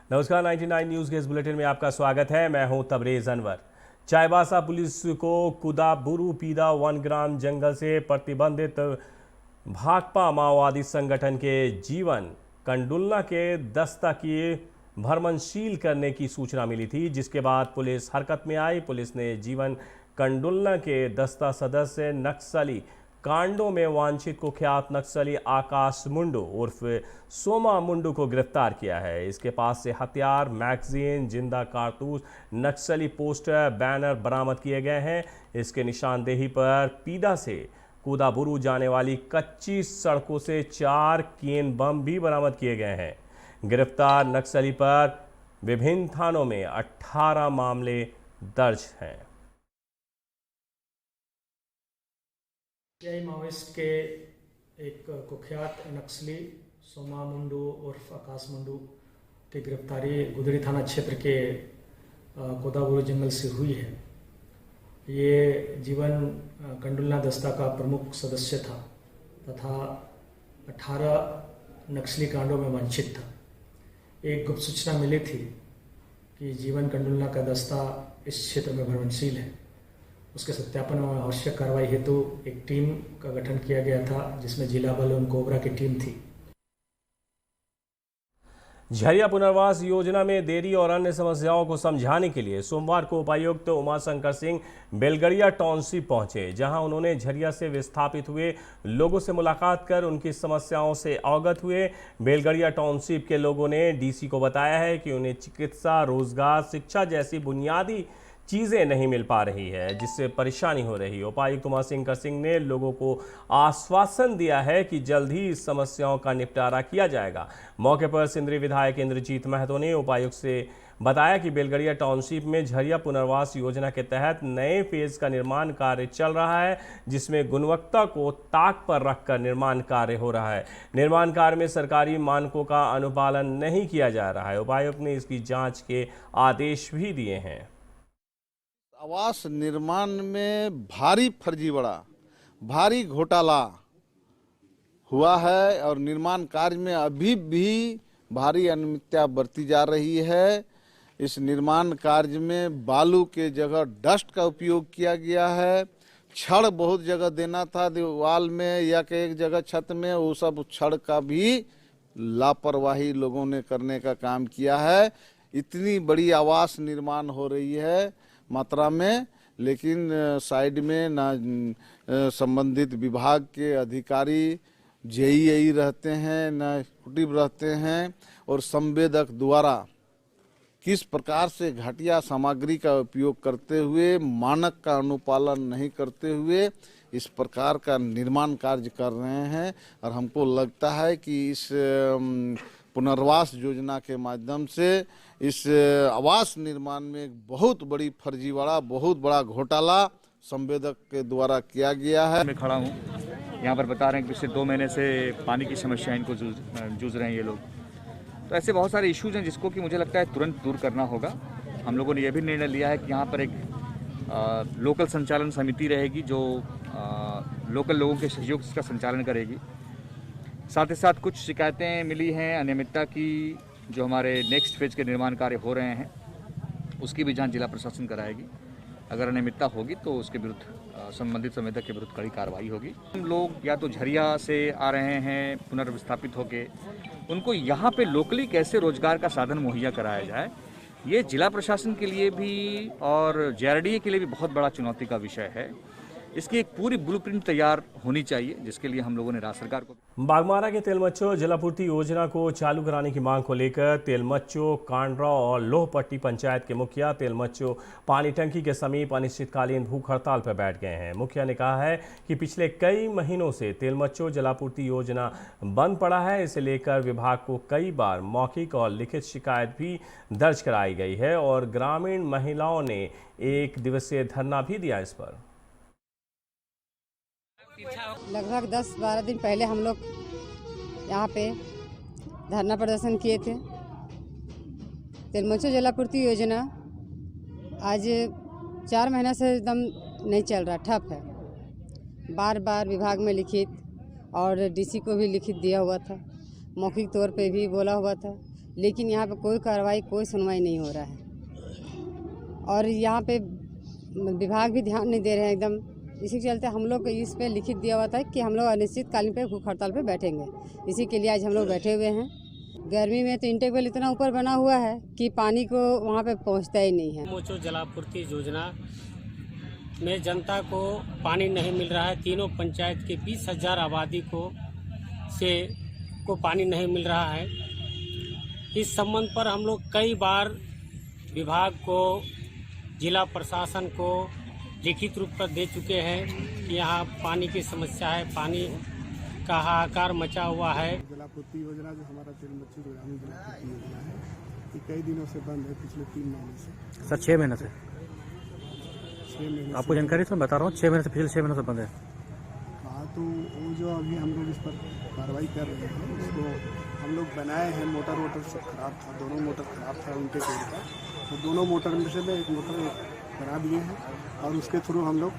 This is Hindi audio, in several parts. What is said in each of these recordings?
नमस्कार, 99 न्यूज़ के इस बुलेटिन में आपका स्वागत है। मैं हूं तबरेज अनवर। चाईबासा पुलिस को कुदाबुरु पीदा वनग्राम जंगल से प्रतिबंधित भाकपा माओवादी संगठन के जीवन कंडुलना के दस्ता की भ्रमणशील करने की सूचना मिली थी, जिसके बाद पुलिस हरकत में आई। पुलिस ने जीवन कंडुलना के दस्ता सदस्य नक्सली कांडों में वांछित कुख्यात नक्सली आकाश मुंडू उर्फ सोमा मुंडू को गिरफ्तार किया है। इसके पास से हथियार, मैगजीन, जिंदा कारतूस, नक्सली पोस्टर, बैनर बरामद किए गए हैं। इसके निशानदेही पर पीदा से कुदाबुरु जाने वाली कच्ची सड़कों से 4 केन बम भी बरामद किए गए हैं। गिरफ्तार नक्सली पर विभिन्न थानों में 18 मामले दर्ज हैं। माओवादिस्ट के एक कुख्यात नक्सली सोमा मुंडू उर्फ आकाश मुंडू की गिरफ्तारी गुदड़ी थाना क्षेत्र के कुदाबुरु जंगल से हुई है। ये जीवन कंडुलना दस्ता का प्रमुख सदस्य था तथा 18 नक्सली कांडों में वांछित था। एक गुप्त सूचना मिली थी कि जीवन कंडुलना का दस्ता इस क्षेत्र में भ्रमणशील है। उसके सत्यापन और आवश्यक कार्रवाई हेतु एक टीम का गठन किया गया था, जिसमें जिला बल एवं कोबरा की टीम थी। झरिया पुनर्वास योजना में देरी और अन्य समस्याओं को समझाने के लिए सोमवार को उपायुक्त उमाशंकर सिंह बेलगड़िया टाउनशिप पहुंचे, जहां उन्होंने झरिया से विस्थापित हुए लोगों से मुलाकात कर उनकी समस्याओं से अवगत हुए। बेलगड़िया टाउनशिप के लोगों ने डीसी को बताया है कि उन्हें चिकित्सा, रोजगार, शिक्षा जैसी बुनियादी चीज़ें नहीं मिल पा रही है, जिससे परेशानी हो रही है। उपायुक्त उमाशंकर सिंह ने लोगों को आश्वासन दिया है कि जल्द ही इस समस्याओं का निपटारा किया जाएगा। मौके पर सिंदरी विधायक इंद्रजीत महतो ने उपायुक्त से बताया कि बेलगड़िया टाउनशिप में झरिया पुनर्वास योजना के तहत नए फेज का निर्माण कार्य चल रहा है, जिसमें गुणवत्ता को ताक पर रखकर निर्माण कार्य हो रहा है। निर्माण कार्य में सरकारी मानकों का अनुपालन नहीं किया जा रहा है। उपायुक्त ने इसकी जाँच के आदेश भी दिए हैं। आवास निर्माण में भारी फर्जीवाड़ा, भारी घोटाला हुआ है और निर्माण कार्य में अभी भी भारी अनियमितता बरती जा रही है। इस निर्माण कार्य में बालू के जगह डस्ट का उपयोग किया गया है। छड़ बहुत जगह देना था दीवार में या कि एक जगह छत में, वो सब छड़ का भी लापरवाही लोगों ने करने का काम किया है। इतनी बड़ी आवास निर्माण हो रही है मात्रा में, लेकिन साइड में ना संबंधित विभाग के अधिकारी जेईई रहते हैं, ना एक्जीक्यूटिव रहते हैं, और संवेदक द्वारा किस प्रकार से घटिया सामग्री का उपयोग करते हुए, मानक का अनुपालन नहीं करते हुए इस प्रकार का निर्माण कार्य कर रहे हैं। और हमको लगता है कि इस पुनर्वास योजना के माध्यम से इस आवास निर्माण में एक बहुत बड़ी फर्जीवाड़ा, बहुत बड़ा घोटाला संवेदक के द्वारा किया गया है। मैं खड़ा हूँ, यहाँ पर बता रहे हैं कि पिछले 2 महीने से पानी की समस्या इनको जूझ रहे हैं ये लोग। तो ऐसे बहुत सारे इश्यूज हैं जिसको कि मुझे लगता है तुरंत दूर करना होगा। हम लोगों ने यह भी निर्णय लिया है कि यहाँ पर एक लोकल संचालन समिति रहेगी जो लोकल लोगों के सहयोग से इसका संचालन करेगी। साथ ही साथ कुछ शिकायतें मिली हैं अनियमितता की, जो हमारे नेक्स्ट फेज के निर्माण कार्य हो रहे हैं, उसकी भी जांच जिला प्रशासन कराएगी। अगर अनियमितता होगी तो उसके विरुद्ध संबंधित संवेदक के विरुद्ध कड़ी कार्रवाई होगी। हम लोग या तो झरिया से आ रहे हैं पुनर्विस्थापित होके, उनको यहाँ पे लोकली कैसे रोजगार का साधन मुहैया कराया जाए, ये जिला प्रशासन के लिए भी और जेआरडीए के लिए भी बहुत बड़ा चुनौती का विषय है। इसकी एक पूरी ब्लूप्रिंट तैयार होनी चाहिए, जिसके लिए हम लोगों ने राज्य सरकार को। बागमारा के तेलमच्चो जलापूर्ति योजना को चालू कराने की मांग को लेकर तेलमच्चो, कांड्रा और लोहपट्टी पंचायत के मुखिया तेलमच्चो पानी टंकी के समीप अनिश्चितकालीन भूख हड़ताल पर बैठ गए हैं। मुखिया ने कहा है कि पिछले कई महीनों से तेलमच्चो जलापूर्ति योजना बंद पड़ा है। इसे लेकर विभाग को कई बार मौखिक और लिखित शिकायत भी दर्ज कराई गई है और ग्रामीण महिलाओं ने 1 दिवसीय धरना भी दिया इस पर। लगभग 10-12 दिन पहले हम लोग यहाँ पे धरना प्रदर्शन किए थे। तेलमच्चो जलापूर्ति योजना आज 4 महीना से एकदम नहीं चल रहा, ठप है। बार बार विभाग में लिखित और डीसी को भी लिखित दिया हुआ था, मौखिक तौर पे भी बोला हुआ था लेकिन यहाँ पे कोई कार्रवाई, कोई सुनवाई नहीं हो रहा है। और यहाँ पे विभाग भी ध्यान नहीं दे रहे हैं एकदम। इसी के चलते हम लोग इस पे लिखित दिया हुआ था कि हम लोग अनिश्चितकालीन पे भूख हड़ताल पे बैठेंगे। इसी के लिए आज हम लोग बैठे हुए हैं। गर्मी में तो इंटेक वेल इतना ऊपर बना हुआ है कि पानी को वहाँ पे पहुँचता ही नहीं है। मोचो जलापूर्ति योजना में जनता को पानी नहीं मिल रहा है। तीनों पंचायत के 20,000 आबादी को पानी नहीं मिल रहा है। इस संबंध पर हम लोग कई बार विभाग को, जिला प्रशासन को लिखित रूप पर दे चुके हैं कि यहाँ पानी की समस्या है, पानी का हाहाकार मचा हुआ है। जलापूर्ति योजना जो हमारा तेलमच्छी ग्रामीण जलापूर्ति योजना है, ये कई दिनों से बंद है, पिछले 3 महीने से। सर 6 महीने से 6 महीने आपको जानकारी तो मैं बता रहा हूँ, 6 महीने से, पिछले 6 महीने से बंद है। हाँ, तो वो जो अभी हम लोग इस पर कार्रवाई कर रहे हैं, उसको हम लोग बनाए हैं। मोटर सब खराब था, दोनों मोटर खराब था उनके पेड़ का, तो दोनों मोटर में से एक मोटर बना दिए हैं और उसके थ्रू हम लोग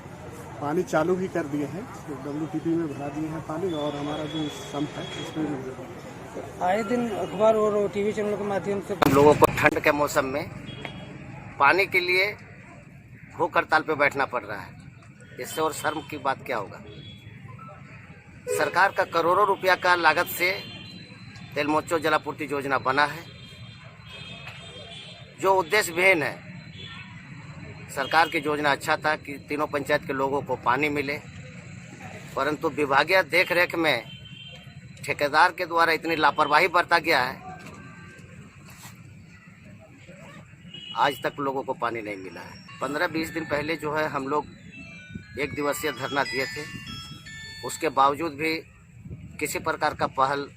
पानी चालू भी कर दिए हैं। WTP में भरा दिए हैं पानी, और हमारा जो सम्प है उसमें भी। आए दिन अखबार और टीवी चैनलों के माध्यम से लोगों को ठंड के मौसम में पानी के लिए भूख हड़ताल पे बैठना पड़ रहा है। इससे और शर्म की बात क्या होगा। सरकार का करोड़ों रुपया का लागत से तेलमोचो जलापूर्ति योजना बना है, जो उद्देश्य विहीन है। सरकार की योजना अच्छा था कि तीनों पंचायत के लोगों को पानी मिले, परंतु विभागीय देखरेख में ठेकेदार के द्वारा इतनी लापरवाही बरता गया है, आज तक लोगों को पानी नहीं मिला है। 15-20 दिन पहले जो है हम लोग 1 दिवसीय धरना दिए थे, उसके बावजूद भी किसी प्रकार का पहल।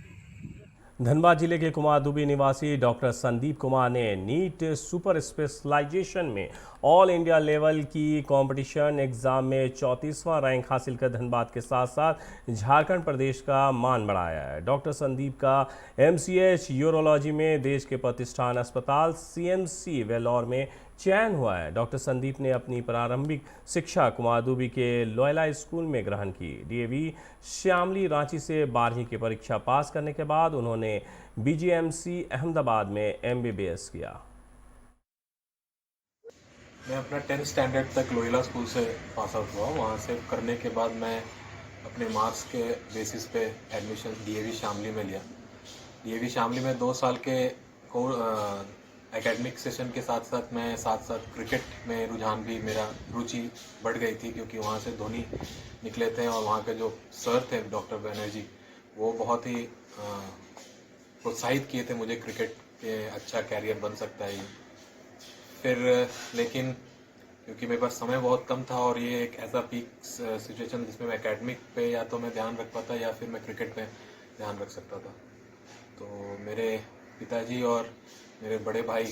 धनबाद जिले के कुमारदुबी निवासी डॉक्टर संदीप कुमार ने नीट सुपर स्पेशलाइजेशन में ऑल इंडिया लेवल की कंपटीशन एग्जाम में 34वां रैंक हासिल कर धनबाद के साथ साथ झारखंड प्रदेश का मान बढ़ाया है। डॉक्टर संदीप का MCH यूरोलॉजी में देश के प्रतिष्ठान अस्पताल CMC वेल्लोर में चयन हुआ है। डॉक्टर संदीप ने अपनी प्रारंभिक शिक्षा कुमारदुबी के लोयला स्कूल में ग्रहण की। DAV श्यामली रांची से 12वीं की परीक्षा पास करने के बाद उन्होंने BGMC अहमदाबाद में MBBS किया। मैं अपना 10th स्टैंडर्ड तक लोयला स्कूल से पास आउट हुआ। वहाँ से करने के बाद मैं अपने मार्क्स के बेसिस पे एडमिशन DAV शामली में लिया। DAV शामली में 2 साल के एकेडमिक सेशन के साथ साथ क्रिकेट में रुझान भी, मेरा रुचि बढ़ गई थी, क्योंकि वहाँ से धोनी निकले थे और वहाँ के जो सर थे डॉक्टर बनर्जी, वो बहुत ही प्रोत्साहित किए थे मुझे क्रिकेट के अच्छा कैरियर बन सकता है ये। फिर लेकिन क्योंकि मेरे पास समय बहुत कम था और ये एक ऐसा पीक सिचुएशन जिसमें मैं एकेडमिक पे या तो मैं ध्यान रख पाता या फिर मैं क्रिकेट पे ध्यान रख सकता था, तो मेरे पिताजी और मेरे बड़े भाई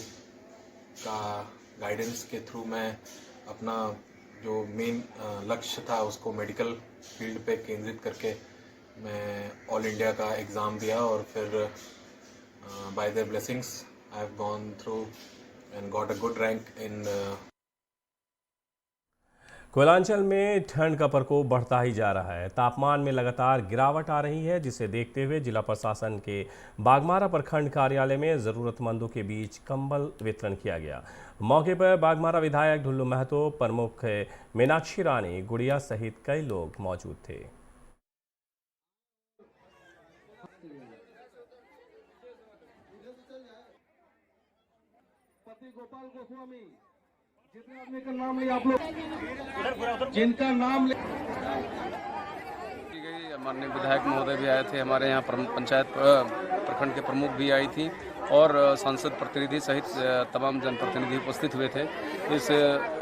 का गाइडेंस के थ्रू मैं अपना जो मेन लक्ष्य था उसको मेडिकल फील्ड पे केंद्रित करके मैं ऑल इंडिया का एग्ज़ाम दिया और फिर by their blessings I have gone through and got a good rank in. Koylanchal में ठंड का प्रकोप बढ़ता ही जा रहा है। तापमान में लगातार गिरावट आ रही है, जिसे देखते हुए जिला प्रशासन के बागमारा प्रखंड कार्यालय में ज़रूरतमंदों के बीच कंबल वितरण किया गया। मौके पर बागमारा विधायक ढुल्लू महतो, प्रमुख मीनाक्षी रानी गुड़िया सहित कई लोग मौजूद थे। गोपाल गोस्वामी, जितने आदमी का नाम ले आप लोग, जिनका नाम ले की गई। माननीय विधायक महोदय भी आए थे, हमारे यहाँ पंचायत प्रखंड के प्रमुख भी आई थी और सांसद प्रतिनिधि सहित तमाम जनप्रतिनिधि उपस्थित हुए थे। इस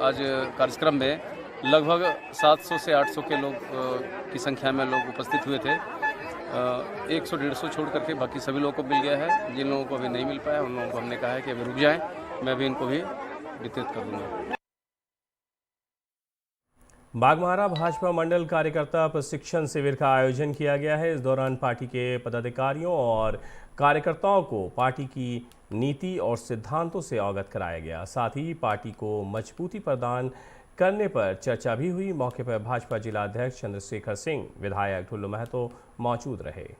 आज कार्यक्रम में लगभग 700 से 800 के लोग की संख्या में लोग उपस्थित हुए थे। 100-150 छोड़ करके बाकी सभी लोगों को मिल गया है। जिन लोगों को अभी नहीं मिल पाया उन लोगों को हमने कहा है कि अभी रुक जाएं, मैं भी इनको भी वितरित कर दूंगा। बागमारा भाजपा मंडल कार्यकर्ता प्रशिक्षण शिविर का आयोजन किया गया है। इस दौरान पार्टी के पदाधिकारियों और कार्यकर्ताओं को पार्टी की नीति और सिद्धांतों से अवगत कराया गया। साथ ही पार्टी को मजबूती प्रदान करने पर चर्चा भी हुई। मौके पर भाजपा जिला अध्यक्ष चंद्रशेखर सिंह, विधायक ढुल्लू महतो मौजूद रहे।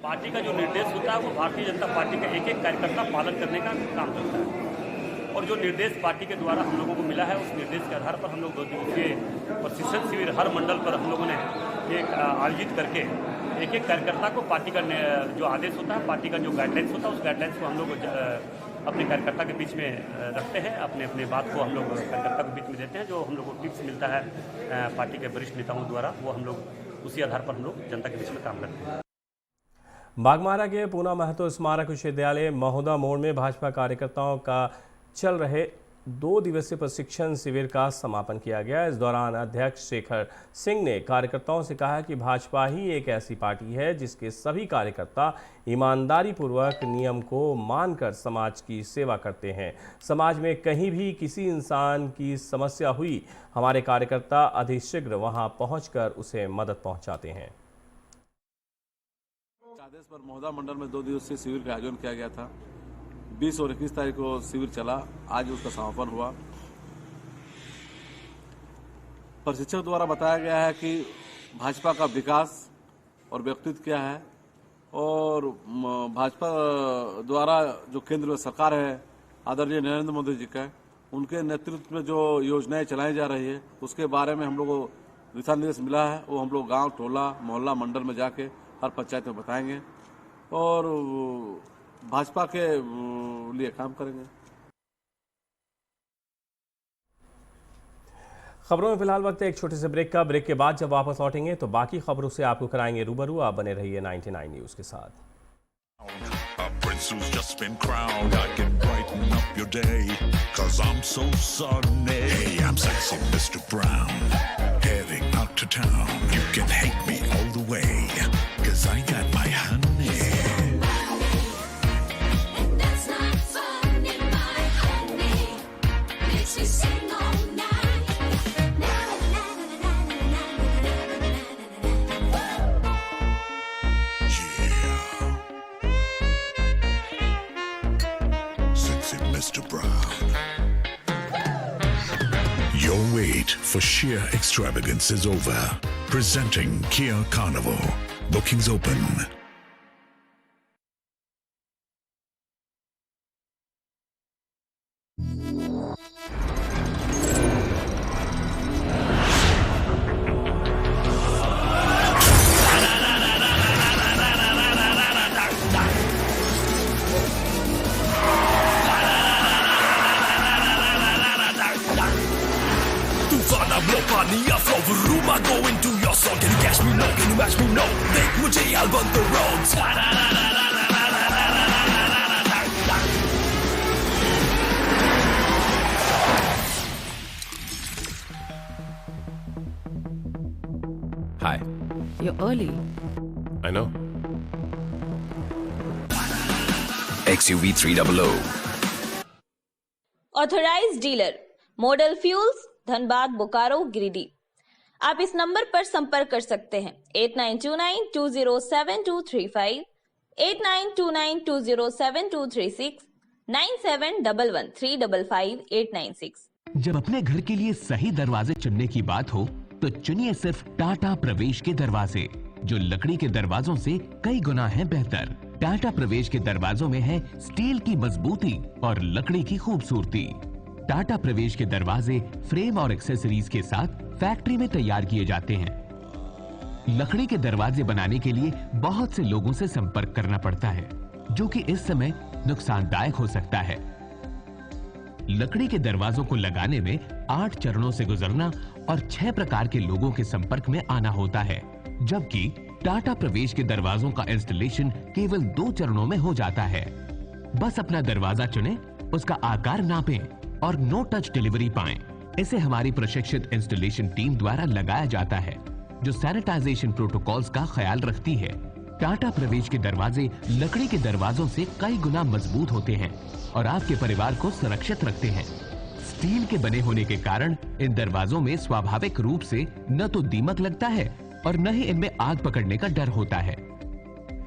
पार्टी का जो निर्देश होता है वो भारतीय जनता पार्टी का एक एक कार्यकर्ता पालन करने का काम करता है और जो निर्देश पार्टी के द्वारा हम लोगों को मिला है उस निर्देश के आधार पर हम लोग 2 दिवसीय प्रशिक्षण शिविर हर मंडल पर हम लोगों ने एक आयोजित करके एक एक कार्यकर्ता को पार्टी का जो आदेश होता है, पार्टी का जो गाइडलाइंस होता है, उस गाइडलाइंस को हम लोग अपने कार्यकर्ता के बीच में रखते हैं। अपने अपने बात को हम लोग कार्यकर्ता के बीच में देते हैं। जो हम लोग को टिप्स मिलता है पार्टी के वरिष्ठ नेताओं द्वारा, वो हम लोग उसी आधार पर हम लोग जनता के बीच में काम करते हैं। बागमारा के पूना महतो स्मारक विश्वविद्यालय महोदा मोड़ में भाजपा कार्यकर्ताओं का चल रहे 2 दिवसीय प्रशिक्षण शिविर का समापन किया गया। इस दौरान अध्यक्ष शेखर सिंह ने कार्यकर्ताओं से कहा कि भाजपा ही एक ऐसी पार्टी है जिसके सभी कार्यकर्ता ईमानदारी पूर्वक नियम को मानकर समाज की सेवा करते हैं। समाज में कहीं भी किसी इंसान की समस्या हुई, हमारे कार्यकर्ता अधिशीघ्र वहां पहुंचकर उसे मदद पहुंचाते हैं। आदेश पर महोदा मंडल में 2 दिवसीय शिविर का आयोजन किया गया था। 20 और 21 तारीख को शिविर चला, आज उसका समापन हुआ। प्रशिक्षक द्वारा बताया गया है कि भाजपा का विकास और व्यक्तित्व क्या है और भाजपा द्वारा जो केंद्र में सरकार है आदरणीय नरेंद्र मोदी जी का, उनके नेतृत्व में जो योजनाएं चलाई जा रही है उसके बारे में हम लोग को दिशा निर्देश मिला है। वो हम लोग गांव, टोला, मोहल्ला, मंडल में जाके हर पंचायत में बताएंगे और भाजपा के लिए काम करेंगे। खबरों में फिलहाल वक्त है एक छोटे से ब्रेक का। ब्रेक के बाद जब वापस लौटेंगे तो बाकी खबरों से आपको कराएंगे रूबरू। आप बने रहिए 99 न्यूज के साथ। A prince who's just been crowned, I can brighten up your day, 'cause I'm so sunny. Hey, I'm sexy Mr. Brown, heading out to town. You can hate me all the way, 'cause I got my honey. And that's not funny, my honey makes me sing all night. Mr. Brown. Your wait for sheer extravagance is over. Presenting Kia Carnival. Bookings open. Hi. You're early. I know. XUV 300. Authorised dealer model fuels, Dhanbad, Bokaro, Giridih. आप इस नंबर पर संपर्क कर सकते हैं 8929207235, 8929207236, 9711355896। जब अपने घर के लिए सही दरवाजे चुनने की बात हो तो चुनिए सिर्फ टाटा प्रवेश के दरवाजे, जो लकड़ी के दरवाजों से कई गुना है बेहतर। टाटा प्रवेश के दरवाजों में है स्टील की मजबूती और लकड़ी की खूबसूरती। टाटा प्रवेश के दरवाजे फ्रेम और एक्सेसरीज के साथ फैक्ट्री में तैयार किए जाते हैं। लकड़ी के दरवाजे बनाने के लिए बहुत से लोगों से संपर्क करना पड़ता है, जो कि इस समय नुकसानदायक हो सकता है। लकड़ी के दरवाजों को लगाने में 8 चरणों से गुजरना और 6 प्रकार के लोगों के संपर्क में आना होता है, जबकि टाटा प्रवेश के दरवाजों का इंस्टॉलेशन केवल 2 चरणों में हो जाता है। बस अपना दरवाजा चुनें, उसका आकार नापें और नो टच डिलीवरी पाएं। इसे हमारी प्रशिक्षित इंस्टॉलेशन टीम द्वारा लगाया जाता है, जो सैनिटाइजेशन प्रोटोकॉल्स का ख्याल रखती है। टाटा प्रवेश के दरवाजे लकड़ी के दरवाजों से कई गुना मजबूत होते हैं और आपके परिवार को सुरक्षित रखते हैं। स्टील के बने होने के कारण इन दरवाजों में स्वाभाविक रूप से न तो दीमक लगता है और न ही इनमें आग पकड़ने का डर होता है।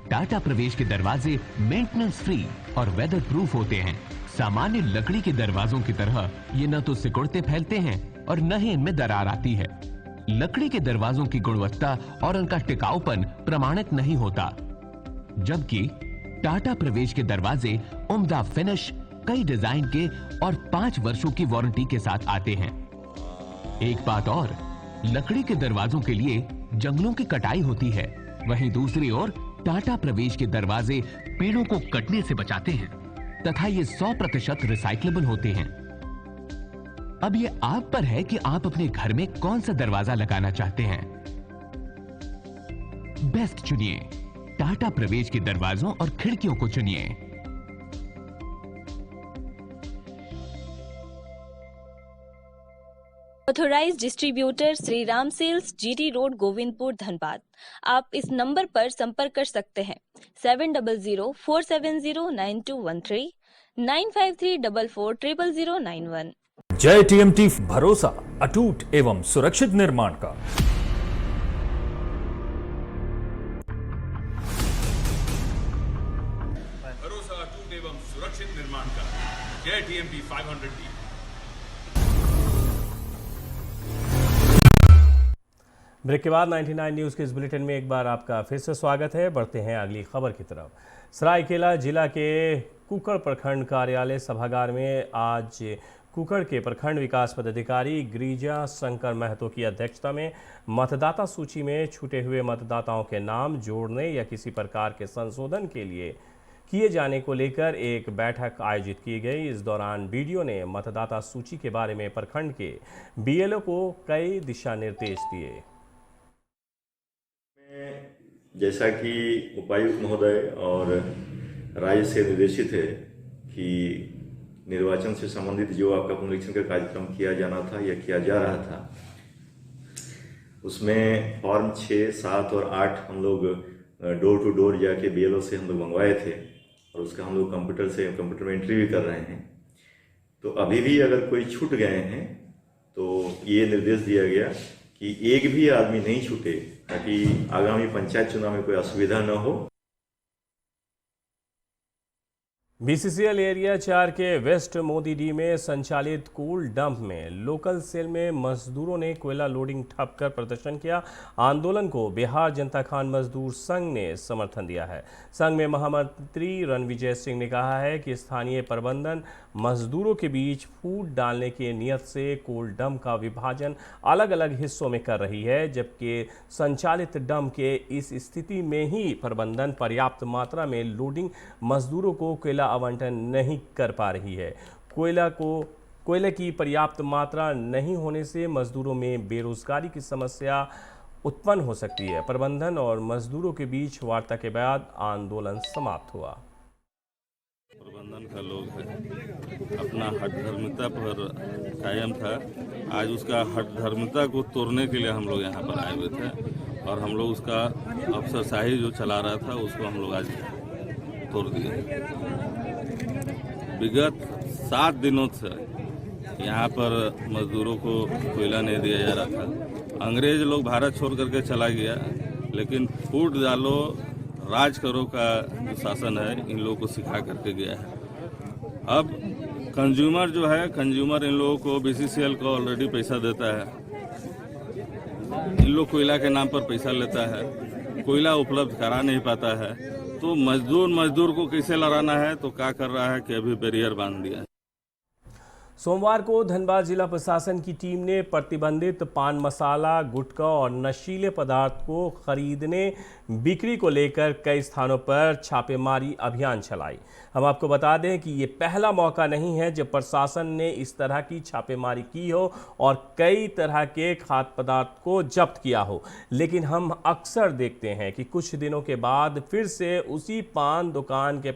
टाटा प्रवेश के दरवाजे मेंटेनेंस फ्री और वेदर प्रूफ होते हैं। सामान्य लकड़ी के दरवाजों की तरह ये न तो सिकुड़ते फैलते हैं और न ही इनमें दरार आती है। लकड़ी के दरवाजों की गुणवत्ता और उनका टिकाऊपन प्रमाणित नहीं होता। जबकि टाटा प्रवेश के दरवाजे उम्दा फिनिश, कई डिजाइन के और 5 वर्षों की वारंटी के साथ आते हैं। एक बात और, लकड़ी के दरवाजों के लिए जंगलों की कटाई होती है, वहीं दूसरी ओर टाटा प्रवेश के दरवाजे पेड़ों को कटने से बचाते हैं तथा ये 100% रिसाइक्लेबल होते हैं। अब ये आप पर है कि आप अपने घर में कौन सा दरवाजा लगाना चाहते हैं। बेस्ट चुनिए, टाटा प्रवेश के दरवाजों और खिड़कियों को चुनिए। Authorise distributor Shri Ram sales, GT road, Govindpur, Dhanbad. आप इस नंबर पर संपर्क कर सकते हैं 7004709213, 9534400091। जय टीएमटी, भरोसा अटूट एवं सुरक्षित निर्माण का। भरोसा अटूट एवं सुरक्षित निर्माण का। जय टीएमटी 500D। ब्रेक के बाद 99 न्यूज़ के इस बुलेटिन में एक बार आपका फिर से स्वागत है। बढ़ते हैं अगली खबर की तरफ। सरायकेला जिला के कुकड़ प्रखंड कार्यालय सभागार में आज कुकड़ के प्रखंड विकास पदाधिकारी गिरिजा शंकर महतो की अध्यक्षता में मतदाता सूची में छूटे हुए मतदाताओं के नाम जोड़ने या किसी प्रकार के संशोधन के लिए किए जाने को लेकर एक बैठक आयोजित की गई। इस दौरान बीडीओ ने मतदाता सूची के बारे में प्रखंड के बीएलओ को कई दिशा निर्देश दिए। जैसा कि उपायुक्त महोदय और राज्य से निर्देशित है कि निर्वाचन से संबंधित जो आपका पुनरीक्षण का कार्यक्रम किया जाना था या किया जा रहा था, उसमें फॉर्म 6, 7 और 8 हम लोग डोर टू डोर जाके बीएलओ से हम लोग मंगवाए थे और उसका हम लोग कंप्यूटर में एंट्री भी कर रहे हैं। तो अभी भी अगर कोई छूट गए हैं तो ये निर्देश दिया गया कि एक भी आदमी नहीं छूटे ताकि आगामी पंचायत चुनाव में कोई असुविधा न हो। बीसीसीएल एरिया 4 के वेस्ट मोदीडी में संचालित कोल डंप में लोकल सेल में मजदूरों ने कोयला लोडिंग ठप कर प्रदर्शन किया। आंदोलन को बिहार जनता खान मजदूर संघ ने समर्थन दिया है। संघ में महामंत्री रणविजय सिंह ने कहा है कि स्थानीय प्रबंधन मजदूरों के बीच फूट डालने की नियत से कोल डंप का विभाजन अलग अलग हिस्सों में कर रही है, जबकि संचालित डंप के इस स्थिति में ही प्रबंधन पर्याप्त मात्रा में लोडिंग मजदूरों को कोयला आवंटन नहीं कर पा रही है। कोयले की पर्याप्त मात्रा नहीं होने से मजदूरों में बेरोजगारी की समस्या उत्पन्न हो सकती है। प्रबंधन और मजदूरों के बीच वार्ता के बाद आंदोलन समाप्त हुआ। प्रबंधन का लोग है, अपना हठधर्मिता पर कायम था। आज उसका हठधर्मिता को तोड़ने के लिए हम लोग यहाँ पर आए हुए थे और हम लोग उसका अफसरशाही जो चला रहा था उसको हम लोग आज तोड़ दिए। विगत 7 दिनों से यहाँ पर मजदूरों को कोयला नहीं दिया जा रहा था। अंग्रेज लोग भारत छोड़ करके चला गया, लेकिन फूट डालो राज करो का जो शासन है इन लोगों को सिखा करके गया है। अब कंज्यूमर जो है, कंज्यूमर इन लोगों को बीसीसीएल को ऑलरेडी पैसा देता है। इन लोग कोयला के नाम पर पैसा लेता है, कोयला उपलब्ध करा नहीं पाता है। तो मजदूर को कैसे लड़ाना है, तो क्या कर रहा है कि अभी बैरियर बांध दिया है। सोमवार को धनबाद जिला प्रशासन की टीम ने प्रतिबंधित पान मसाला, गुटखा और नशीले पदार्थ को खरीदने बिक्री को लेकर कई स्थानों पर छापेमारी अभियान चलाई। हम आपको बता दें कि ये पहला मौका नहीं है जब प्रशासन ने इस तरह की छापेमारी की हो और कई तरह के खाद्य पदार्थ को जब्त किया हो, लेकिन हम अक्सर देखते हैं कि कुछ दिनों के बाद फिर से उसी पान दुकान के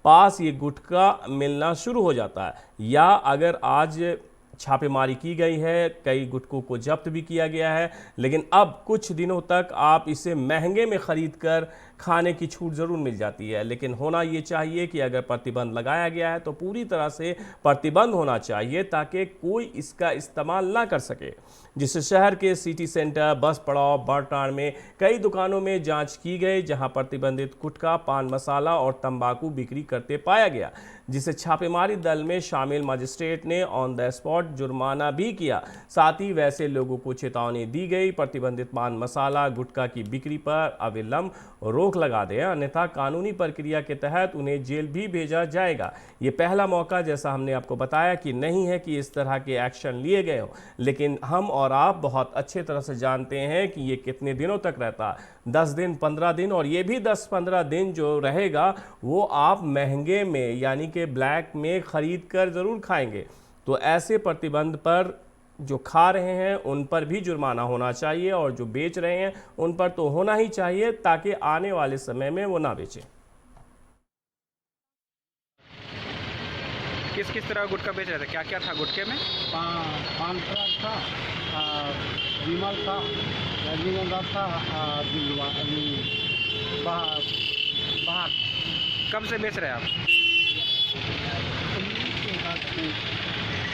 पास ये गुटखा मिलना शुरू हो जाता है। या अगर आज छापेमारी की गई है, कई गुटखों को जब्त भी किया गया है, लेकिन अब कुछ दिनों तक आप इसे महंगे में ख़रीद कर खाने की छूट ज़रूर मिल जाती है। लेकिन होना ये चाहिए कि अगर प्रतिबंध लगाया गया है तो पूरी तरह से प्रतिबंध होना चाहिए ताकि कोई इसका इस्तेमाल ना कर सके। जिससे शहर के सिटी सेंटर, बस पड़ाव, बड़टाण में कई दुकानों में जांच की गई जहां प्रतिबंधित गुटखा, पान मसाला और तंबाकू बिक्री करते पाया गया, जिसे छापेमारी दल में शामिल मजिस्ट्रेट ने ऑन द स्पॉट जुर्माना भी किया। साथ ही वैसे लोगों को चेतावनी दी गई प्रतिबंधित पान मसाला, गुटखा की बिक्री पर अविलंब रोक रोक लगा दें, अन्यथा कानूनी प्रक्रिया के तहत उन्हें जेल भी भेजा जाएगा। ये पहला मौका, जैसा हमने आपको बताया, कि नहीं है कि इस तरह के एक्शन लिए गए हों, लेकिन हम और आप बहुत अच्छे तरह से जानते हैं कि ये कितने दिनों तक रहता, 10 दिन, 15 दिन, और ये भी 10-15 दिन जो रहेगा वो आप महंगे में यानी कि ब्लैक में ख़रीद कर ज़रूर खाएंगे। तो ऐसे प्रतिबंध पर जो खा रहे हैं उन पर भी जुर्माना होना चाहिए, और जो बेच रहे हैं उन पर तो होना ही चाहिए, ताकि आने वाले समय में वो ना बेचें। किस किस तरह गुटखा बेच रहे थे? क्या क्या था गुटखे में? पान था, विमल था, रजनीगंधा था, बाहर। कब से बेच रहे हैं आप?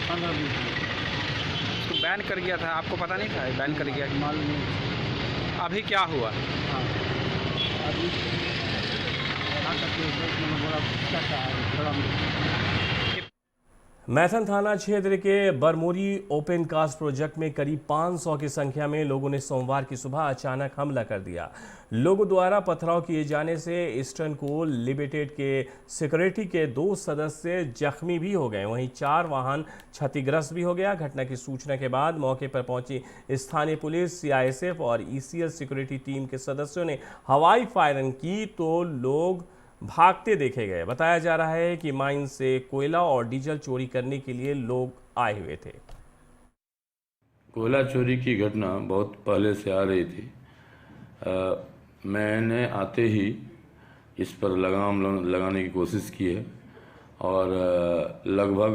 15-20 दिन। उसको बैन कर गया था, आपको पता नहीं था बैन कर गया? मालूम नहीं। अभी क्या हुआ? अभी मैथन थाना क्षेत्र के बरमोरी ओपन कास्ट प्रोजेक्ट में करीब 500 की संख्या में लोगों ने सोमवार की सुबह अचानक हमला कर दिया। लोगों द्वारा पथराव किए जाने से ईस्टर्न कोल लिमिटेड के सिक्योरिटी के 2 सदस्य जख्मी भी हो गए, वहीं 4 वाहन क्षतिग्रस्त भी हो गया। घटना की सूचना के बाद मौके पर पहुंची स्थानीय पुलिस, CISF और ECL सिक्योरिटी टीम के सदस्यों ने हवाई फायरिंग की तो लोग भागते देखे गए। बताया जा रहा है कि माइन से कोयला और डीजल चोरी करने के लिए लोग आए हुए थे। कोयला चोरी की घटना बहुत पहले से आ रही थी। मैंने आते ही इस पर लगाम लगाने की कोशिश की है और लगभग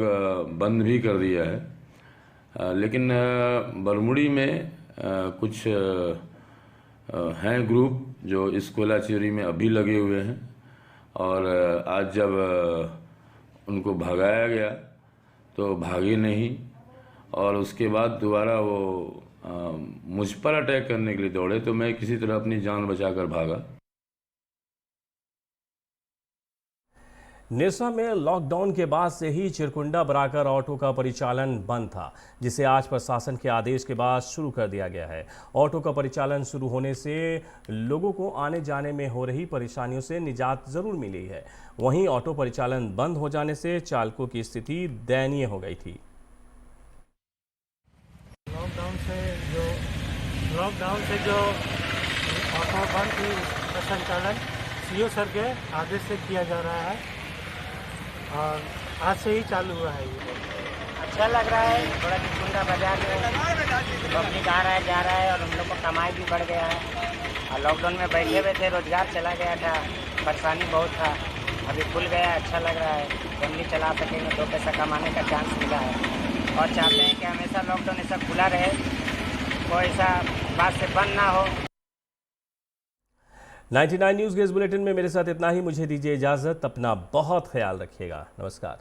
बंद भी कर दिया है, लेकिन बरमुड़ी में कुछ हैं ग्रुप जो इस कोयला चोरी में अभी लगे हुए हैं, और आज जब उनको भगाया गया तो भागे नहीं, और उसके बाद दोबारा वो मुझ पर अटैक करने के लिए दौड़े, तो मैं किसी तरह अपनी जान बचाकर भागा। नेसवा में लॉकडाउन के बाद से ही चिरकुंडा बराकर ऑटो का परिचालन बंद था, जिसे आज प्रशासन के आदेश के बाद शुरू कर दिया गया है। ऑटो का परिचालन शुरू होने से लोगों को आने जाने में हो रही परेशानियों से निजात जरूर मिली है। वहीं ऑटो परिचालन बंद हो जाने से चालकों की स्थिति दयनीय हो गई थी। लॉकडाउन से जो ऑटो बंद थी, उसका संचालन CO सर के आदेश से किया जा रहा है और आज से ही चालू हुआ है। ये अच्छा लग रहा है, थोड़ा चिरकुंडा बाजार में पब्लिक आ रहा है, जा रहा है, और हम लोग को कमाई भी बढ़ गया है। और लॉकडाउन में बैठे हुए थे, रोजगार चला गया था, परेशानी बहुत था, अभी खुल गया, अच्छा लग रहा है, फैमिली चला सकेंगे, 2 पैसा कमाने का चांस मिला है। और चाहते हैं कि हमेशा लॉकडाउन ऐसा खुला रहे, कोई ऐसा बात से बंद ना हो। 99 न्यूज़ के इस बुलेटिन में मेरे साथ इतना ही। मुझे दीजिए इजाज़त। अपना बहुत ख्याल रखिएगा। नमस्कार।